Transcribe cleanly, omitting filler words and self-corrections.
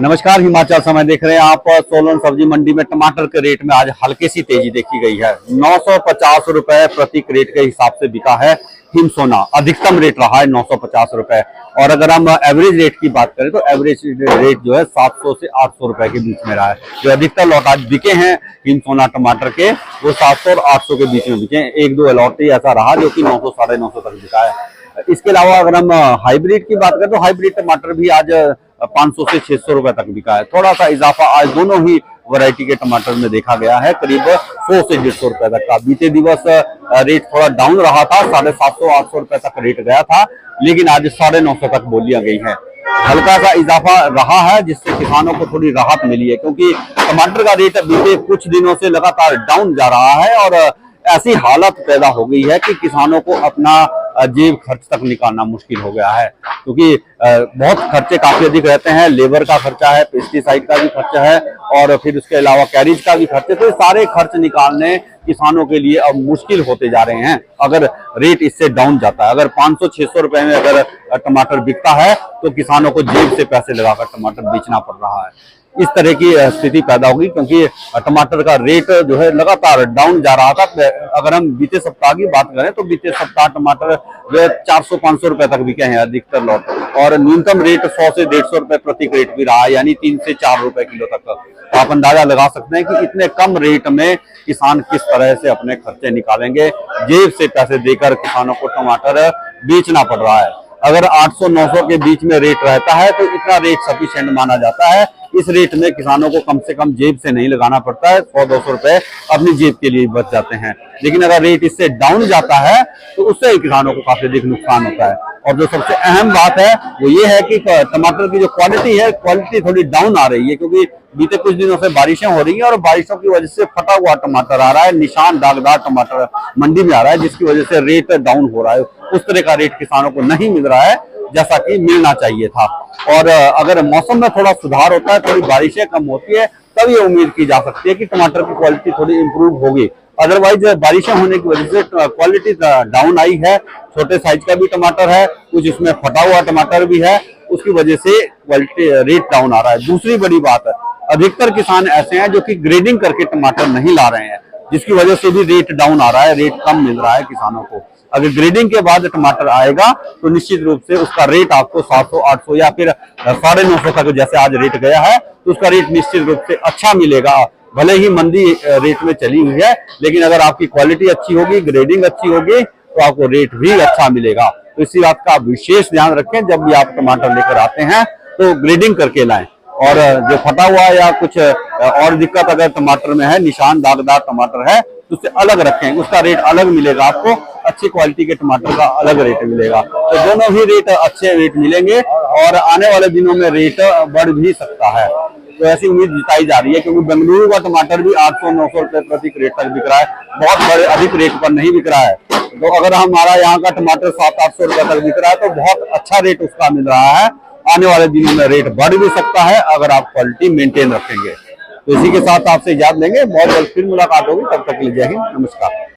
नमस्कार, हिमाचल समय देख रहे हैं आप। सोलन सब्जी मंडी में टमाटर के रेट में आज हल्की सी तेजी देखी गई है। 950 रुपए प्रति क्रेट के हिसाब से बिका है हिमसोना। अधिकतम रेट रहा है 950 रुपए। और अगर हम एवरेज रेट की बात करें तो एवरेज रेट जो है 700 से 800 रुपए के बीच में रहा है। जो अधिकतर लॉट आज बिके हैं हिमसोना टमाटर के वो 700 और 800 के बीच में बिके हैं। एक दो लॉट ही ऐसा रहा जो कि 900 साढ़े 900 तक बिका है। इसके अलावा अगर हम हाइब्रिड की बात करें तो हाइब्रिड टमाटर भी आज 500 से 600 रुपए तक बिका है। थोड़ा सा इजाफा आज दोनों ही वैरायटी के टमाटर में देखा गया है, करीब 100 से 150 रुपए तक का। बीते दिवस रेट थोड़ा डाउन रहा था, 750 800 रुपए तक रेट गया था, लेकिन आज 950 तक बोलियां गई है। हल्का सा इजाफा रहा है जिससे किसानों को थोड़ी राहत मिली है, क्योंकि टमाटर का रेट बीते कुछ दिनों से लगातार डाउन जा रहा है और ऐसी हालत पैदा हो गई है कि किसानों को अपना जेब खर्च तक निकालना मुश्किल हो गया है, क्योंकि बहुत खर्चे काफी अधिक रहते हैं। लेबर का खर्चा है, पेस्टिसाइड का भी खर्चा है और फिर उसके अलावा कैरिज का भी खर्चा। तो सारे खर्च निकालने किसानों के लिए अब मुश्किल होते जा रहे हैं अगर रेट इससे डाउन जाता है। अगर 500-600 रुपए में अगर टमाटर बिकता है तो किसानों को जेब से पैसे लगाकर टमाटर बेचना पड़ रहा है। इस तरह की स्थिति पैदा होगी, क्योंकि टमाटर का रेट जो है लगातार डाउन जा रहा था। अगर हम बीते सप्ताह की बात करें तो बीते सप्ताह टमाटर जो है 400-500 रुपए तक बिके हैं अधिकतर लॉट, और न्यूनतम रेट 100 से 150 रुपए प्रति क्रेट भी रहा है, यानी 3 से 4 रुपए किलो तक। तो आप अंदाजा लगा सकते हैं कि इतने कम रेट में किसान किस तरह से अपने खर्चे निकालेंगे। जेब से पैसे देकर किसानों को टमाटर बेचना पड़ रहा है। अगर 800-900 के बीच में रेट रहता है तो इतना रेट सफिशिएंट माना जाता है। इस रेट में किसानों को कम से कम जेब से नहीं लगाना पड़ता है, 100-200 रुपए अपनी जेब के लिए बच जाते हैं। लेकिन अगर रेट इससे डाउन जाता है तो उससे किसानों को काफी अधिक नुकसान होता है। और जो सबसे अहम बात है वो ये है कि टमाटर की जो क्वालिटी है, क्वालिटी थोड़ी डाउन आ रही है, क्योंकि बीते कुछ दिनों से बारिशें हो रही हैं और बारिशों की वजह से फटा हुआ टमाटर आ रहा है, निशान दागदार टमाटर मंडी में आ रहा है, जिसकी वजह से रेट डाउन हो रहा है। उस तरह का रेट किसानों को नहीं मिल रहा है जैसा कि मिलना चाहिए था। और अगर मौसम में थोड़ा सुधार होता है, थोड़ी बारिशें कम होती है, तब ये उम्मीद की जा सकती है कि टमाटर की क्वालिटी थोड़ी इंप्रूव होगी। अदरवाइज बारिशें होने की वजह से क्वालिटी डाउन आई है। छोटे साइज का भी टमाटर है, कुछ इसमें फटा हुआ टमाटर भी है, उसकी वजह से क्वालिटी रेट डाउन आ रहा है। दूसरी बड़ी बात है, अधिकतर किसान ऐसे हैं जो कि ग्रेडिंग करके टमाटर नहीं ला रहे हैं, जिसकी वजह से भी रेट डाउन आ रहा है, रेट कम मिल रहा है किसानों को। अगर ग्रेडिंग के बाद टमाटर आएगा तो निश्चित रूप से उसका रेट आपको 700-800 या फिर 950 तक जैसे आज रेट गया है तो उसका रेट निश्चित रूप से अच्छा मिलेगा। भले ही मंदी रेट में चली हुई है, लेकिन अगर आपकी क्वालिटी अच्छी होगी, ग्रेडिंग अच्छी होगी तो आपको रेट भी अच्छा मिलेगा। तो इसी बात का विशेष ध्यान रखें, जब भी आप टमाटर लेकर आते हैं तो ग्रेडिंग करके लाएं। और जो फटा हुआ या कुछ और दिक्कत अगर टमाटर में है, निशान दागदार टमाटर है, तो उससे अलग रखें, उसका रेट अलग मिलेगा आपको। अच्छी क्वालिटी के टमाटर का अलग रेट मिलेगा। तो दोनों ही रेट अच्छे रेट मिलेंगे और आने वाले दिनों में रेट बढ़ भी सकता है। तो ऐसी उम्मीद जताई जा रही है, क्योंकि बेंगलुरु का टमाटर भी 800-900 रुपए प्रति क्रेट तक बिक रहा है, बहुत बड़े अधिक रेट पर नहीं बिक रहा है। तो अगर हमारा यहाँ का टमाटर 700-800 रुपए तक बिक रहा है तो बहुत अच्छा रेट उसका मिल रहा है। आने वाले दिनों में रेट बढ़ भी सकता है अगर आप क्वालिटी मेंटेन रखेंगे। तो इसी के साथ आपसे इजाजत लेंगे, बहुत जल्द फिर मुलाकात होगी। तब तक के लिए जय हिंद, नमस्कार।